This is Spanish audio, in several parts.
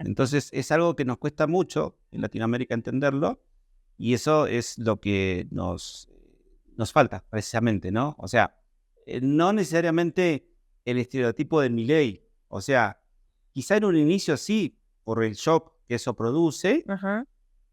Entonces es algo que nos cuesta mucho en Latinoamérica entenderlo y eso es lo que nos falta precisamente, ¿no? O sea, no necesariamente el estereotipo de Milei, o sea, quizá en un inicio sí, por el shock que eso produce, Ajá.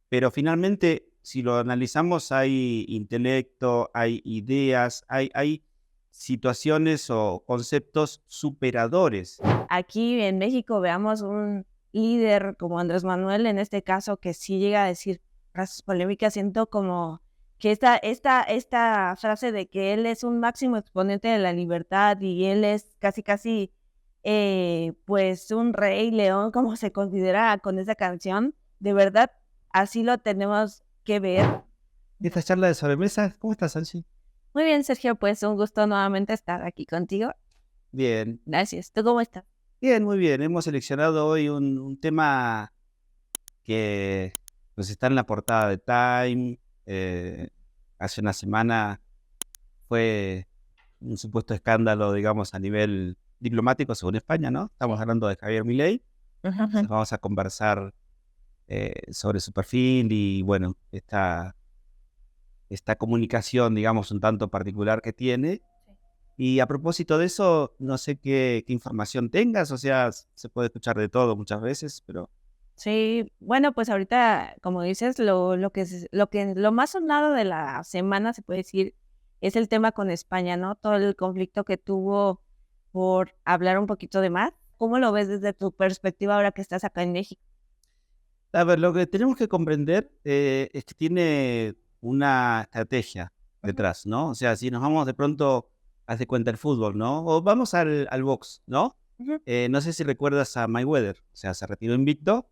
pero finalmente, si lo analizamos, hay intelecto, hay ideas, hay situaciones o conceptos superadores. Aquí en México veamos un líder como Andrés Manuel, en este caso, que sí llega a decir frases polémicas, siento como que esta frase de que él es un máximo exponente de la libertad y él es casi, casi, pues, un rey león, como se considera con esa canción, de verdad, así lo tenemos que ver. Esta charla de sobremesa, ¿cómo estás, Angie? Muy bien, Sergio, pues, un gusto nuevamente estar aquí contigo. Bien, Gracias. ¿Tú cómo estás? bien, muy bien. Hemos seleccionado hoy un tema que pues, está en la portada de Time. Hace una semana fue un supuesto escándalo, digamos, a nivel diplomático, según España, ¿no? Estamos hablando de Javier Milei. Entonces vamos a conversar sobre su perfil y, bueno, esta comunicación, digamos, un tanto particular que tiene. Y a propósito de eso, no sé qué información tengas, o sea, se puede escuchar de todo muchas veces, pero Sí, bueno, pues ahorita, como dices, lo más sonado de la semana, se puede decir, es el tema con España, ¿no? Todo el conflicto que tuvo por hablar un poquito de más. ¿Cómo lo ves desde tu perspectiva ahora que estás acá en México? a ver, lo que tenemos que comprender es que tiene una estrategia Ujú, detrás, ¿no? O sea, si nos vamos de pronto, haz de cuenta el fútbol, ¿no? O vamos al box, ¿no? ujú. No sé si recuerdas a Mayweather, o sea, se retiró invicto,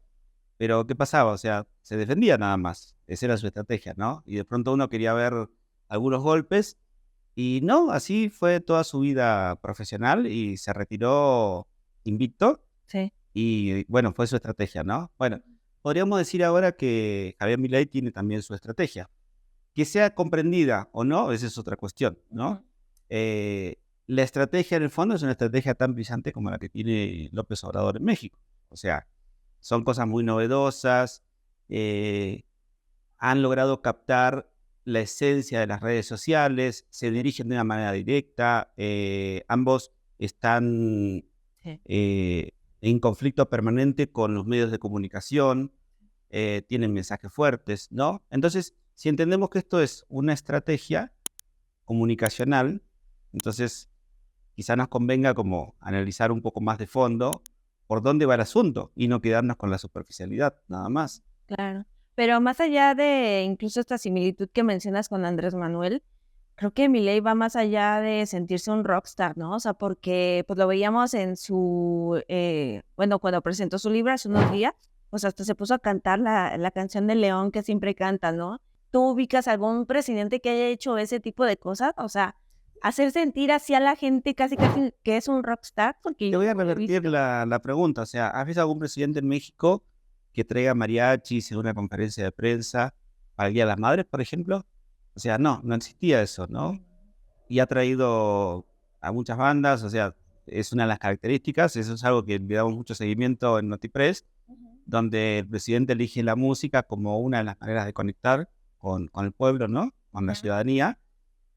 pero ¿qué pasaba? O sea, se defendía nada más, esa era su estrategia, ¿no? Y de pronto uno quería ver algunos golpes y no, así fue toda su vida profesional y se retiró invicto Sí. y bueno, fue su estrategia, ¿no? Bueno, podríamos decir ahora que Javier Milei tiene también su estrategia. Que sea comprendida o no, esa es otra cuestión, Ujú. ¿no? La estrategia en el fondo es una estrategia tan brillante como la que tiene López Obrador en México. O sea, son cosas muy novedosas, eh, han logrado captar la esencia de las redes sociales, se dirigen de una manera directa, ambos están Sí. eh, en conflicto permanente con los medios de comunicación, tienen mensajes fuertes, ¿no? Entonces, si entendemos que esto es una estrategia comunicacional, entonces quizá nos convenga como analizar un poco más de fondo por dónde va el asunto y no quedarnos con la superficialidad, nada más. Claro. Pero más allá de incluso esta similitud que mencionas con Andrés Manuel, creo que Milei va más allá de sentirse un rockstar, ¿no? O sea, porque, pues, lo veíamos en su, bueno, cuando presentó su libro hace unos días, pues, hasta se puso a cantar la canción de León que siempre canta, ¿no? ¿Tú ubicas algún presidente que haya hecho ese tipo de cosas? O sea, hacer sentir así a la gente casi, casi que es un rockstar, porque Te yo voy a no lo he revertir visto. la pregunta, o sea, ¿has visto algún presidente en México que traiga mariachis en una conferencia de prensa para el Día de las Madres, por ejemplo? O sea, no, no existía eso, ¿no? Y ha traído a muchas bandas, o sea, es una de las características, eso es algo que le damos mucho seguimiento en Notipress, Ujú. donde el presidente elige la música como una de las maneras de conectar con el pueblo, ¿no? Con la Ujú. ciudadanía,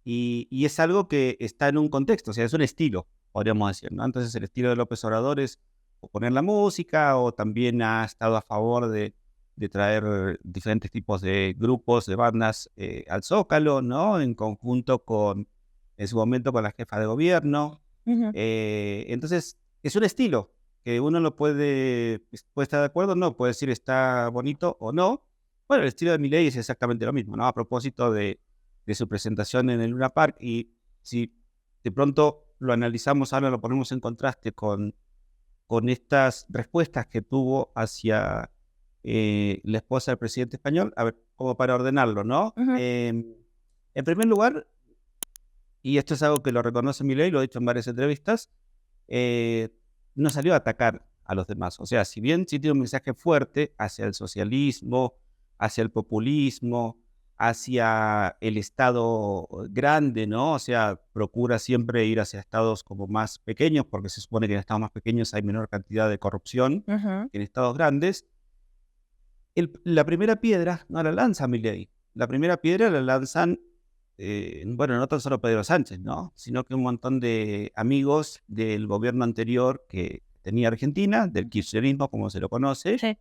y es algo que está en un contexto, o sea, es un estilo, podríamos decir, ¿no? Entonces el estilo de López Obrador es o poner la música, o también ha estado a favor de traer diferentes tipos de grupos, de bandas al Zócalo, ¿no? En conjunto con, en su momento, con la jefa de gobierno. Ujú. Entonces, es un estilo que uno lo puede estar de acuerdo, no, puede decir está bonito o no. Bueno, el estilo de Milei es exactamente lo mismo, ¿no? A propósito de su presentación en el Luna Park, y si de pronto lo analizamos, ahora lo ponemos en contraste con estas respuestas que tuvo hacia la esposa del presidente español, a ver, como para ordenarlo, ¿no? Ujú. En primer lugar, y esto es algo que lo reconoce Milei, lo ha dicho en varias entrevistas, eh, no salió a atacar a los demás. O sea, si bien sí tiene un mensaje fuerte hacia el socialismo, hacia el populismo, hacia el Estado grande, ¿no? O sea, procura siempre ir hacia estados como más pequeños, porque se supone que en estados más pequeños hay menor cantidad de corrupción Ujú. que en estados grandes. La primera piedra no la lanza Milei. La primera piedra la lanzan, bueno, no tan solo Pedro Sánchez, ¿no? Sino que un montón de amigos del gobierno anterior que tenía Argentina, del kirchnerismo, como se lo conoce. Sí.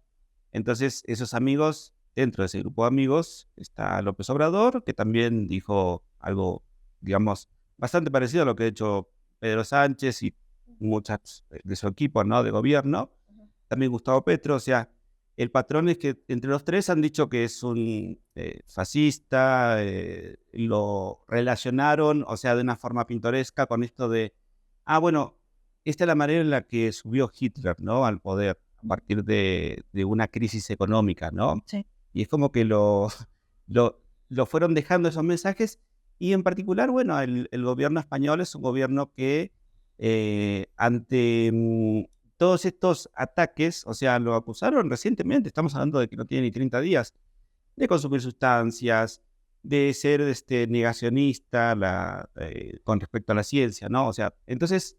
Entonces, esos amigos, dentro de ese grupo de amigos, está López Obrador, que también dijo algo, digamos, bastante parecido a lo que ha hecho Pedro Sánchez y muchas de su equipo, ¿no? De gobierno. También Gustavo Petro, o sea, el patrón es que entre los tres han dicho que es un fascista, lo relacionaron, o sea, de una forma pintoresca con esto de, bueno, esta es la manera en la que subió Hitler, ¿no? Al poder, a partir de una crisis económica, ¿no? Sí. Y es como que lo fueron dejando esos mensajes y en particular, bueno, el gobierno español es un gobierno que ante todos estos ataques, o sea, lo acusaron recientemente, estamos hablando de que no tiene ni 30 días, de consumir sustancias, de ser negacionista con respecto a la ciencia, ¿no? O sea, entonces,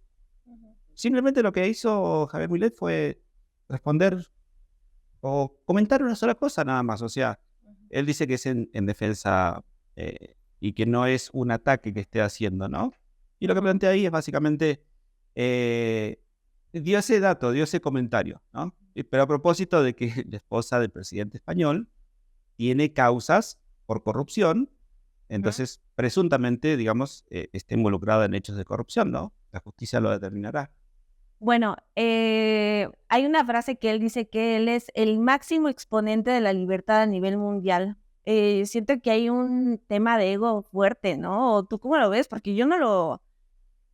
simplemente lo que hizo Javier Milei fue responder o comentar una sola cosa nada más, o sea, él dice que es en defensa y que no es un ataque que esté haciendo, ¿no? Y lo que plantea ahí es básicamente, dio ese dato, dio ese comentario, ¿no? Pero a propósito de que la esposa del presidente español tiene causas por corrupción, Ujú. entonces presuntamente, digamos, está involucrada en hechos de corrupción, ¿no? La justicia lo determinará. Bueno, hay una frase que él dice que él es el máximo exponente de la libertad a nivel mundial. Siento que hay un tema de ego fuerte, ¿no? ¿O tú cómo lo ves? Porque yo no lo,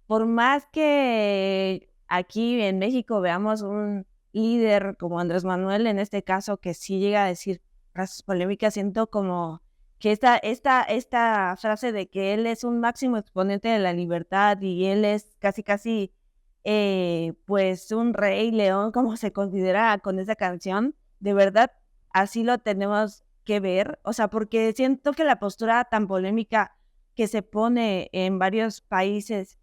por más que aquí en México veamos un líder como Andrés Manuel, en este caso, que sí llega a decir frases polémicas, siento como que esta frase de que él es un máximo exponente de la libertad y él es casi, casi, pues, un rey león, como se considera con esa canción, de verdad, así lo tenemos que ver. O sea, porque siento que la postura tan polémica que se pone en varios países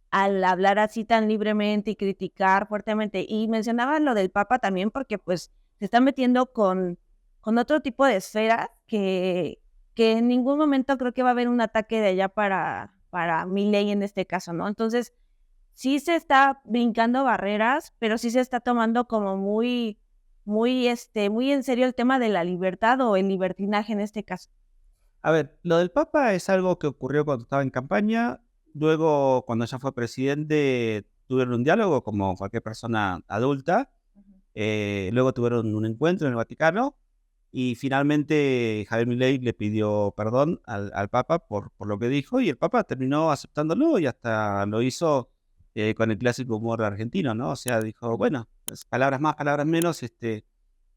al hablar así tan libremente y criticar fuertemente. Y mencionaba lo del Papa también porque, pues, se está metiendo con otro tipo de esferas que en ningún momento creo que va a haber un ataque de allá para Milei en este caso, ¿no? Entonces, sí se está brincando barreras, pero sí se está tomando como muy en serio el tema de la libertad o el libertinaje en este caso. A ver, lo del Papa es algo que ocurrió cuando estaba en campaña. Luego, cuando ya fue presidente, tuvieron un diálogo como cualquier persona adulta. Luego tuvieron un encuentro en el Vaticano y finalmente Javier Milei le pidió perdón al Papa por lo que dijo y el Papa terminó aceptándolo y hasta lo hizo con el clásico humor argentino, ¿no? O sea, dijo, bueno, pues, palabras más, palabras menos,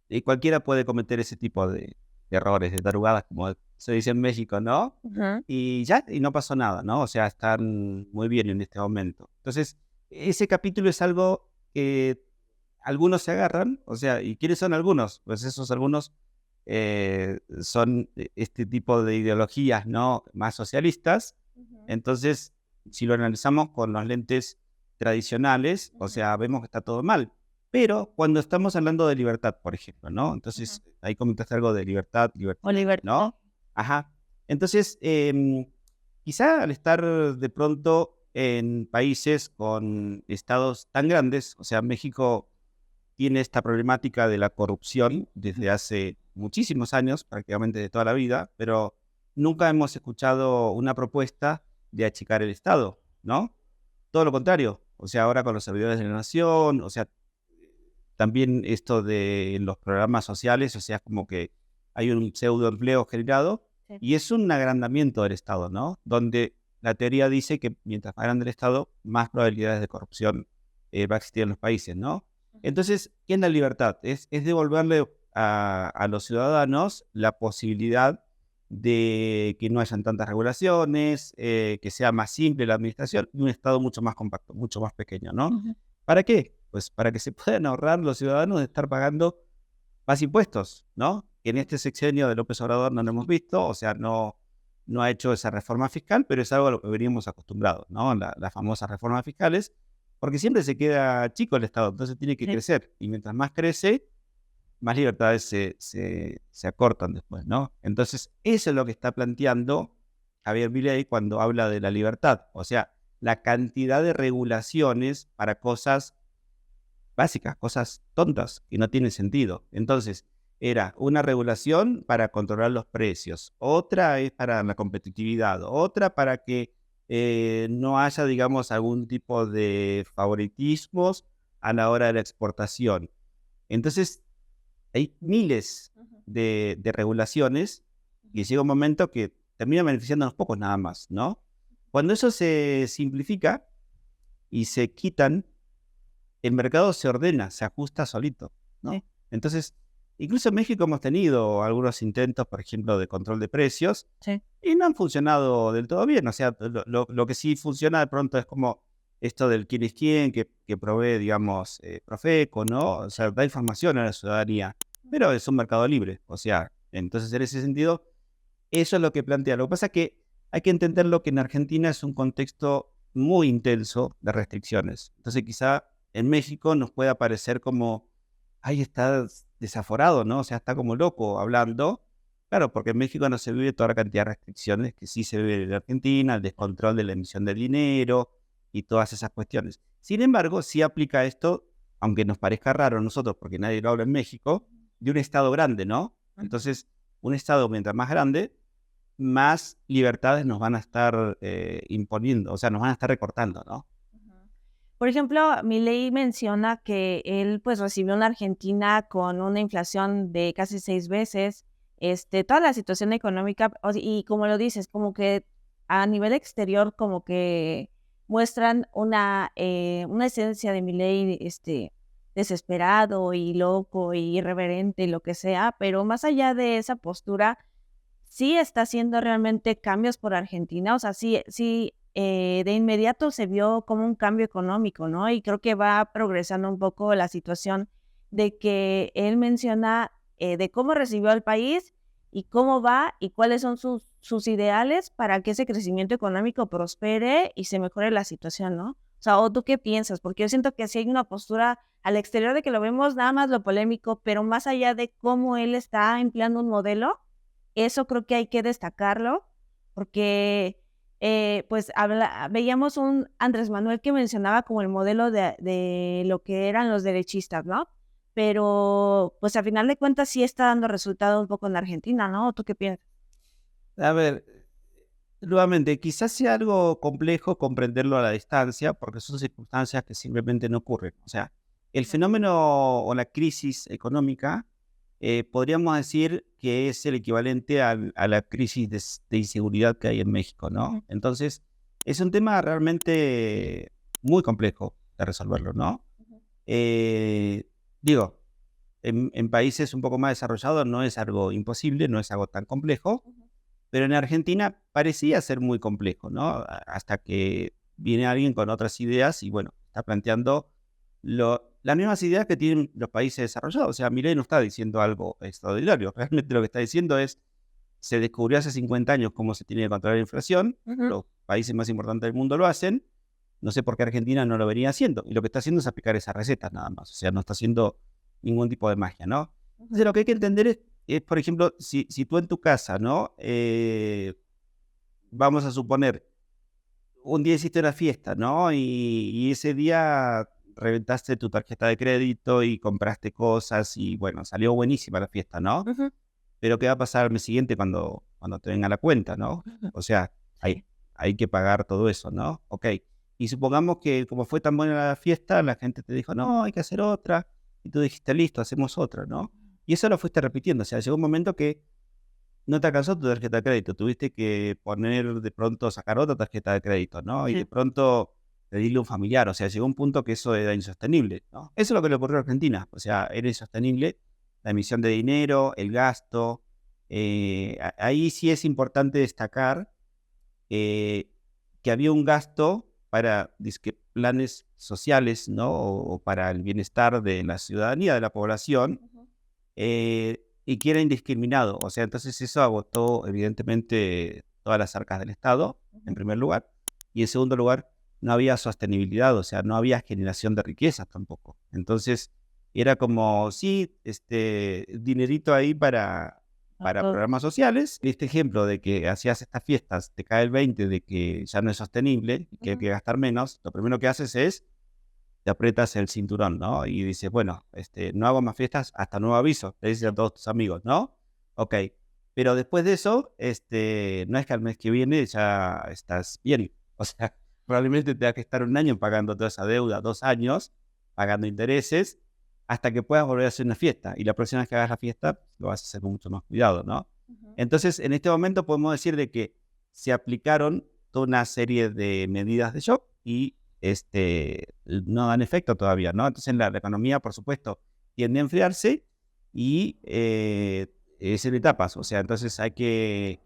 y cualquiera puede cometer ese tipo de errores, de tarugadas, como se dice en México, ¿no? Ujú. Y ya, y no pasó nada, ¿no? O sea, están muy bien en este momento. Entonces, ese capítulo es algo que algunos se agarran, o sea, ¿y quiénes son algunos? Pues esos algunos son este tipo de ideologías, ¿no? Más socialistas. Ujú. Entonces, si lo analizamos con los lentes tradicionales, o Ujú. sea, vemos que está todo mal. Pero cuando estamos hablando de libertad, por ejemplo, ¿no? Ujú. Entonces, ahí comentaste algo de libertad, O libertinaje, libertinaje. ¿no? Ajá. Entonces, quizá al estar de pronto en países con estados tan grandes, o sea, México tiene esta problemática de la corrupción desde hace muchísimos años, prácticamente de toda la vida, pero nunca hemos escuchado una propuesta de achicar el Estado, ¿no? Todo lo contrario, o sea, ahora con los servidores de la nación, o sea, también esto de los programas sociales, o sea, como que hay un pseudo empleo generado Sí. y es un agrandamiento del Estado, ¿no? Donde la teoría dice que mientras más grande el Estado, más probabilidades de corrupción va a existir en los países, ¿no? Ujú. Entonces, ¿qué es la libertad? Es devolverle a los ciudadanos la posibilidad de que no hayan tantas regulaciones, que sea más simple la administración y un Estado mucho más compacto, mucho más pequeño, ¿no? Ujú. ¿Para qué? Pues para que se puedan ahorrar los ciudadanos de estar pagando más impuestos, ¿no? que en este sexenio de López Obrador no lo hemos visto, o sea, no ha hecho esa reforma fiscal, pero es algo a lo que veníamos acostumbrados, ¿no? Las famosas reformas fiscales, porque siempre se queda chico el Estado, entonces tiene que Sí. crecer, y mientras más crece, más libertades se acortan después, ¿no? Entonces, eso es lo que está planteando Javier Milei cuando habla de la libertad, o sea, la cantidad de regulaciones para cosas básicas, cosas tontas que no tienen sentido. Entonces, era una regulación para controlar los precios, otra es para la competitividad, otra para que no haya, digamos, algún tipo de favoritismos a la hora de la exportación. Entonces, hay miles Ujú. de regulaciones y llega un momento que termina beneficiando a unos pocos nada más, ¿no? Cuando eso se simplifica y se quitan, el mercado se ordena, se ajusta solito, Sí, ¿no? Entonces, incluso en México hemos tenido algunos intentos, por ejemplo, de control de precios sí. y no han funcionado del todo bien. O sea, lo que sí funciona de pronto es como esto del quién es quién, que provee, digamos, Profeco, ¿no? O sea, da información a la ciudadanía, pero es un mercado libre. O sea, entonces en ese sentido, eso es lo que plantea. Lo que pasa es que hay que entenderlo que en Argentina es un contexto muy intenso de restricciones. Entonces quizá en México nos pueda parecer como, ay, está desaforado, ¿no? O sea, está como loco hablando. Claro, porque en México no se vive toda la cantidad de restricciones que sí se vive en Argentina, el descontrol de la emisión de dinero y todas esas cuestiones. Sin embargo, sí aplica esto, aunque nos parezca raro a nosotros, porque nadie lo habla en México, de un Estado grande, ¿no? Ujú. Entonces, un Estado mientras más grande, más libertades nos van a estar imponiendo, o sea, nos van a estar recortando, ¿no? Ujú. Por ejemplo, Milei menciona que él, pues, recibió una Argentina con una inflación de casi 6 veces, toda la situación económica, y como lo dices, como que a nivel exterior, como que muestran una esencia de Milei, desesperado y loco y irreverente y lo que sea, pero más allá de esa postura, sí está haciendo realmente cambios por Argentina, o sea, sí, de inmediato se vio como un cambio económico, ¿no? Y creo que va progresando un poco la situación de que él menciona, de cómo recibió al país y cómo va y cuáles son sus ideales para que ese crecimiento económico prospere y se mejore la situación, ¿no? O sea, ¿o tú qué piensas? Porque yo siento que sí hay una postura al exterior de que lo vemos nada más lo polémico, pero más allá de cómo él está empleando un modelo, eso creo que hay que destacarlo, porque, pues, veíamos un Andrés Manuel que mencionaba como el modelo de lo que eran los derechistas, ¿no? Pero, pues, a final de cuentas sí está dando resultado un poco en Argentina, ¿no? ¿Tú qué piensas? A ver, nuevamente, quizás sea algo complejo comprenderlo a la distancia, porque son circunstancias que simplemente no ocurren. O sea, el Ujú, fenómeno o la crisis económica, podríamos decir que es el equivalente a la crisis de inseguridad que hay en México, ujú, ¿no? Entonces, es un tema realmente muy complejo de resolverlo, ¿no? ujú, Eh, digo, en países un poco más desarrollados no es algo imposible, no es algo tan complejo, ujú. pero en Argentina parecía ser muy complejo, ¿no? Hasta que viene alguien con otras ideas y bueno, está planteando las mismas ideas que tienen los países desarrollados. O sea, Milei no está diciendo algo extraordinario. Realmente lo que está diciendo es, se descubrió hace 50 años cómo se tiene que controlar la inflación, Ujú. los países más importantes del mundo lo hacen, no sé por qué Argentina no lo venía haciendo. Y lo que está haciendo es aplicar esas recetas nada más. O sea, no está haciendo ningún tipo de magia, ¿no? Entonces lo que hay que entender es por ejemplo, si tú en tu casa, ¿no? Vamos a suponer, un día hiciste una fiesta, ¿no? Y ese día reventaste tu tarjeta de crédito y compraste cosas y bueno, salió buenísima la fiesta, ¿no? Ujú. Pero ¿qué va a pasar al mes siguiente cuando te venga la cuenta, ¿no? O sea, Sí. hay que pagar todo eso, ¿no? Ok. Y supongamos que como fue tan buena la fiesta, la gente te dijo, no, hay que hacer otra. Y tú dijiste, listo, hacemos otra, ¿no? Y eso lo fuiste repitiendo. O sea, llegó un momento que no te alcanzó tu tarjeta de crédito. Tuviste que poner de pronto, sacar otra tarjeta de crédito, ¿no? Y de Sí. pronto pedirle a un familiar. O sea, llegó un punto que eso era insostenible, ¿no? Eso es lo que le ocurrió a Argentina. O sea, era insostenible la emisión de dinero, el gasto. Ahí sí es importante destacar eh, que había un gasto para dizque, planes sociales, ¿no? O para el bienestar de la ciudadanía, de la población, Ujú. y que era indiscriminado. O sea, entonces eso agotó evidentemente todas las arcas del Estado, en primer lugar, y en segundo lugar, no había sostenibilidad, o sea, no había generación de riquezas tampoco. Entonces, era como, sí, dinerito ahí para programas sociales. Este ejemplo de que hacías estas fiestas, te cae el 20 de que ya no es sostenible y que hay que gastar menos, lo primero que haces es te aprietas el cinturón, ¿no? Y dices, bueno, no hago más fiestas hasta nuevo aviso, le dices a todos tus amigos, ¿no? Ok, pero después de eso, no es que al mes que viene ya estás bien, o sea, probablemente tengas que estar un año pagando toda esa deuda, 2 años, pagando intereses, hasta que puedas volver a hacer una fiesta, y la próxima vez que hagas la fiesta, lo vas a hacer con mucho más cuidado, ¿no? Entonces, en este momento podemos decir de que se aplicaron toda una serie de medidas de shock y no dan efecto todavía, ¿no? Entonces la economía, por supuesto, tiende a enfriarse y es en etapas, o sea, entonces hay que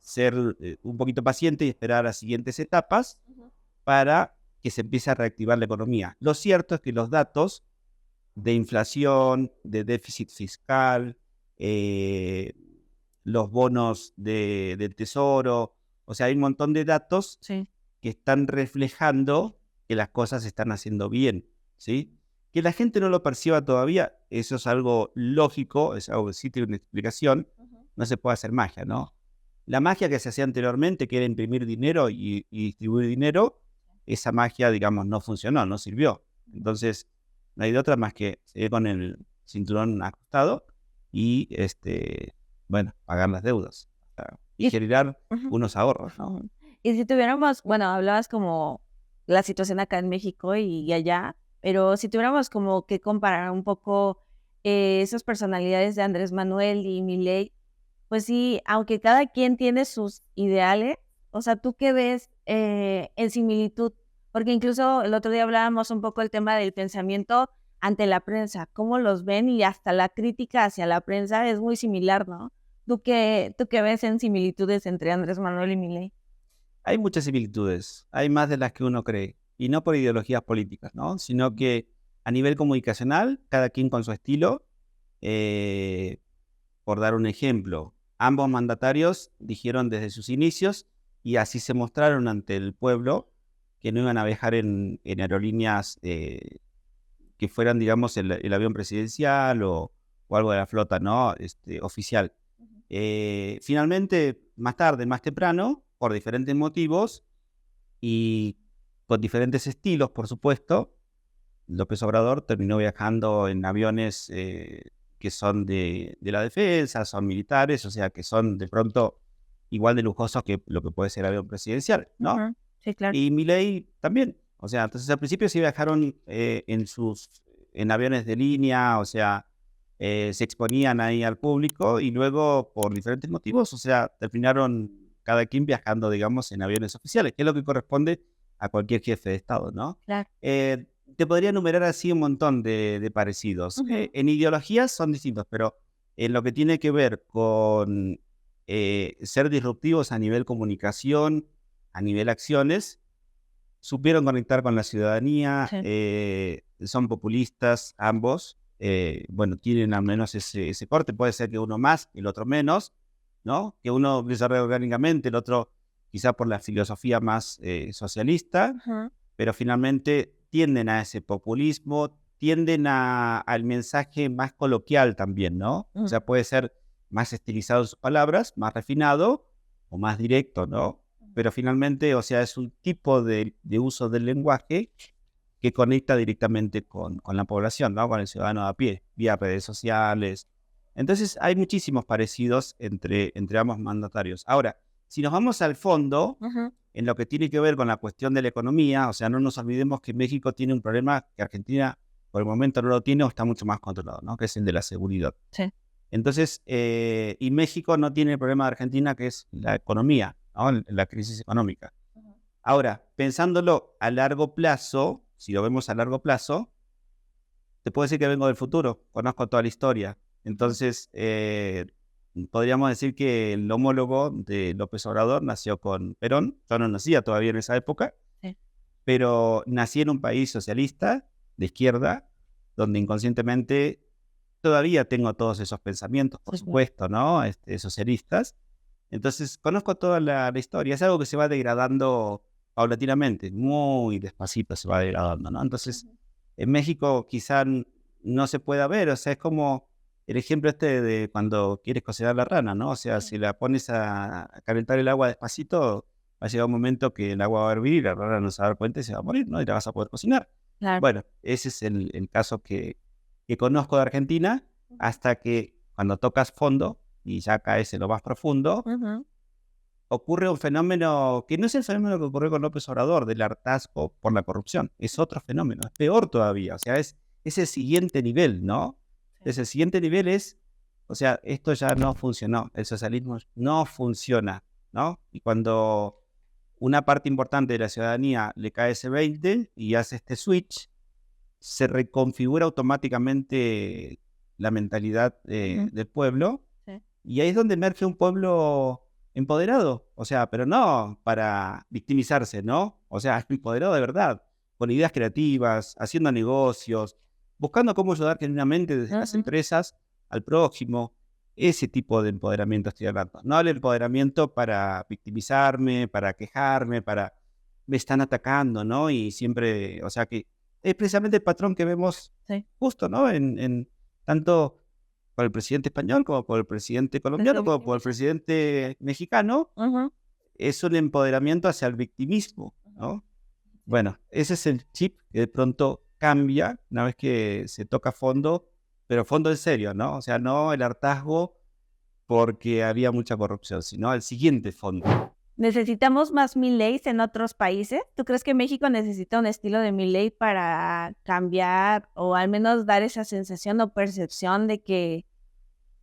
ser un poquito paciente y esperar a siguientes etapas para que se empiece a reactivar la economía. Lo cierto es que los datos de inflación, de déficit fiscal, los bonos del tesoro, o sea, hay un montón de datos Sí. que están reflejando que las cosas se están haciendo bien, ¿sí? Que la gente no lo perciba todavía, eso es algo lógico, es algo que sí tiene una explicación, no se puede hacer magia, ¿no? La magia que se hacía anteriormente, que era imprimir dinero y distribuir dinero, esa magia, digamos, no funcionó, no sirvió. Entonces, no hay de otra más que seguir con el cinturón ajustado y, bueno, pagar las deudas, o sea, y Y generar ujú. unos ahorros, ¿no? Y si tuviéramos, bueno, hablabas como la situación acá en México y allá, pero si tuviéramos como que comparar un poco esas personalidades de Andrés Manuel y Milei, pues sí, aunque cada quien tiene sus ideales, o sea, ¿tú qué ves en similitud? Porque incluso el otro día hablábamos un poco del tema del pensamiento ante la prensa, cómo los ven y hasta la crítica hacia la prensa es muy similar, ¿no? ¿Tú qué ves en similitudes entre Andrés Manuel y Milei? Hay muchas similitudes, hay más de las que uno cree, y no por ideologías políticas, ¿no? Sino que a nivel comunicacional, cada quien con su estilo. eh, por dar un ejemplo, ambos mandatarios dijeron desde sus inicios, y así se mostraron ante el pueblo, que no iban a viajar en aerolíneas que fueran, digamos, el avión presidencial o algo de la flota, ¿no? Oficial. Finalmente, más tarde, más temprano, por diferentes motivos y con diferentes estilos, por supuesto, López Obrador terminó viajando en aviones que son de la defensa, son militares, o sea, que son de pronto igual de lujosos que lo que puede ser el avión presidencial, ¿no? Ujú, sí, claro. Y Milei también, o sea, entonces al principio sí viajaron en aviones de línea, o sea, se exponían ahí al público y luego por diferentes motivos, o sea, terminaron cada quien viajando, digamos, en aviones oficiales, que es lo que corresponde a cualquier jefe de Estado, ¿no? Claro. Te podría enumerar así un montón de parecidos. Ujú. En ideologías son distintos, pero en lo que tiene que ver con ser disruptivos a nivel comunicación, a nivel acciones, supieron conectar con la ciudadanía, Sí. son populistas ambos, bueno, tienen al menos ese corte, puede ser que uno más, el otro menos, ¿no? Que uno desarrolla orgánicamente, el otro quizá por la filosofía más socialista, Ujú. pero finalmente tienden a ese populismo, tienden al mensaje más coloquial también, ¿no? O Mm. sea, puede ser más estilizado en sus palabras, más refinado o más directo, ¿no? Pero finalmente, o sea, es un tipo de uso del lenguaje que conecta directamente con la población, ¿no? Con el ciudadano de a pie, vía redes sociales. Entonces, hay muchísimos parecidos entre ambos mandatarios. Ahora, si nos vamos al fondo, Ujú. en lo que tiene que ver con la cuestión de la economía, o sea, no nos olvidemos que México tiene un problema que Argentina por el momento no lo tiene o está mucho más controlado, ¿no? Que es el de la seguridad. Sí. Entonces, y México no tiene el problema de Argentina, que es la economía, ¿no? La crisis económica. Ujú. Ahora, pensándolo a largo plazo, si lo vemos a largo plazo, te puedo decir que vengo del futuro, conozco toda la historia. Entonces, podríamos decir que el homólogo de López Obrador nació con Perón. Yo no nacía todavía en esa época, Sí. pero nací en un país socialista, de izquierda, donde inconscientemente todavía tengo todos esos pensamientos, por Sí, claro. supuesto, ¿no? Socialistas. Entonces, conozco toda la historia. Es algo que se va degradando paulatinamente, muy despacito se va degradando, ¿no? Entonces, Ujú. en México quizá no se pueda ver, o sea, es como el ejemplo este de cuando quieres cocinar la rana, ¿no? O sea, Sí. si la pones a calentar el agua despacito, va a llegar un momento que el agua va a hervir y la rana no se va a dar cuenta y se va a morir, ¿no? Y la vas a poder cocinar. Claro. Bueno, ese es el caso que conozco de Argentina, hasta que cuando tocas fondo y ya caes en lo más profundo, Ujú. ocurre un fenómeno que no es el fenómeno que ocurrió con López Obrador, del hartazgo por la corrupción, es otro fenómeno, es peor todavía, o sea, es el siguiente nivel, ¿no? Sí. El siguiente nivel es, o sea, esto ya no funcionó, el socialismo no funciona, ¿no? Y cuando una parte importante de la ciudadanía le cae ese 20 y hace este switch, se reconfigura automáticamente la mentalidad Ujú. del pueblo, Sí. y ahí es donde emerge un pueblo empoderado, o sea, pero no para victimizarse, ¿no? O sea, empoderado de verdad, con ideas creativas, haciendo negocios, buscando cómo ayudar genuinamente desde las Ujú. empresas al próximo. Ese tipo de empoderamiento estoy hablando. No el empoderamiento para victimizarme, para quejarme, para me están atacando, ¿no? Y siempre, o sea, que es precisamente el patrón que vemos Sí. justo, ¿no? En tanto por el presidente español, como por el presidente Desde colombiano, como por el victimizar. presidente mexicano, Ujú. es un empoderamiento hacia el victimismo, Ujú. ¿no? Sí. Bueno, ese es el chip que de pronto cambia una vez que se toca fondo, pero fondo en serio, ¿no? O sea, no el hartazgo porque había mucha corrupción, sino el siguiente fondo. ¿Necesitamos más Mileys en otros países? ¿Tú crees que México necesita un estilo de Milei para cambiar o al menos dar esa sensación o percepción de que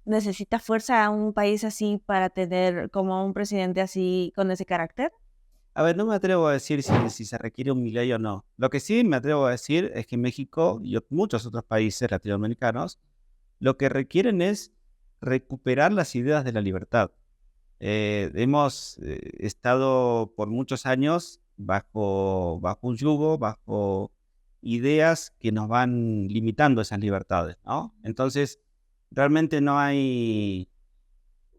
necesita fuerza a un país así para tener como un presidente así con ese carácter? A ver, no me atrevo a decir si se requiere un Milei o no. Lo que sí me atrevo a decir es que México y muchos otros países latinoamericanos lo que requieren es recuperar las ideas de la libertad. Hemos estado por muchos años bajo un yugo, bajo ideas que nos van limitando esas libertades, ¿no? Entonces, realmente no hay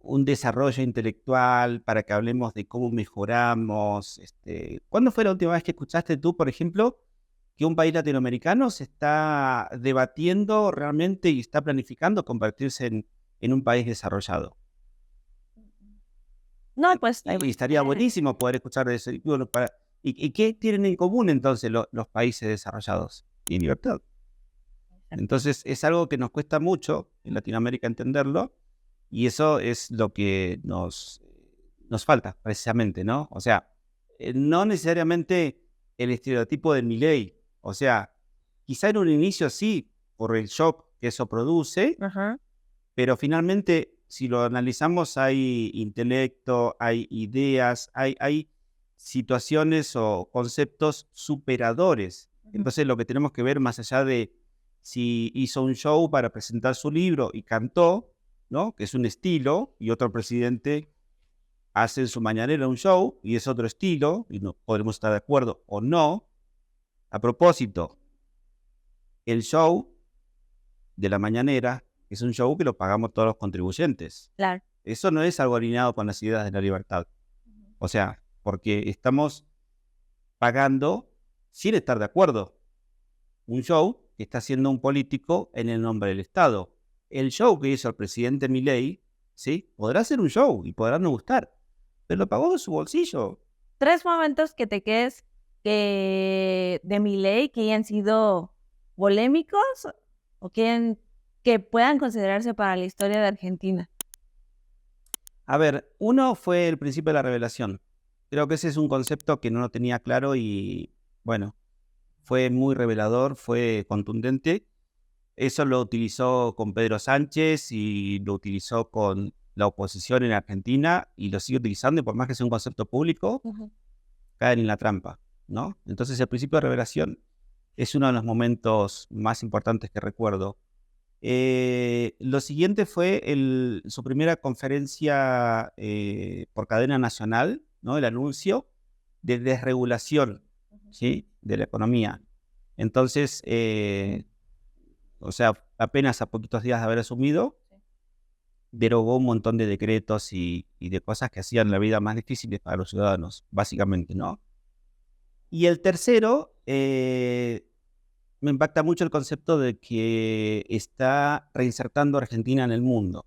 un desarrollo intelectual para que hablemos de cómo mejoramos. ¿Cuándo fue la última vez que escuchaste tú, por ejemplo, que un país latinoamericano se está debatiendo realmente y está planificando convertirse en un país desarrollado? No, pues Y estaría buenísimo poder escuchar de eso. Y, bueno, ¿y qué tienen en común entonces los países desarrollados? Y libertad. Entonces es algo que nos cuesta mucho en Latinoamérica entenderlo, y eso es lo que nos falta precisamente, ¿no? O sea, no necesariamente el estereotipo de Milei, o sea, quizá en un inicio sí, por el shock que eso produce, Ajá. pero finalmente, si lo analizamos, hay intelecto, hay ideas, hay situaciones o conceptos superadores. Ujú. Entonces, lo que tenemos que ver, más allá de si hizo un show para presentar su libro y cantó, ¿no? Que es un estilo, y otro presidente hace en su mañanera un show y es otro estilo, y no podremos estar de acuerdo o no. A propósito, el show de la mañanera es un show que lo pagamos todos los contribuyentes. Claro. Eso no es algo alineado con las ideas de la libertad. Ujú. O sea, porque estamos pagando sin estar de acuerdo un show que está haciendo un político en el nombre del Estado. El show que hizo el presidente Milei, ¿sí? Podrá ser un show y podrá no gustar, pero lo pagó de su bolsillo. 3 momentos que te quedes que de Milei que hayan sido polémicos o que puedan considerarse para la historia de Argentina. A ver, uno fue el principio de la revelación. Creo que ese es un concepto que no lo tenía claro y, bueno, fue muy revelador, fue contundente. Eso lo utilizó con Pedro Sánchez y lo utilizó con la oposición en Argentina y lo sigue utilizando, y por más que sea un concepto público, Ujú. caen en la trampa, ¿no? Entonces el principio de revelación es uno de los momentos más importantes que recuerdo. Lo siguiente fue su primera conferencia por cadena nacional, ¿no? El anuncio de desregulación, Ujú. ¿sí? De la economía. Entonces, o sea, apenas a poquitos días de haber asumido, derogó un montón de decretos y de cosas que hacían la vida más difícil para los ciudadanos, básicamente, ¿no? Y el tercero, me impacta mucho el concepto de que está reinsertando a Argentina en el mundo.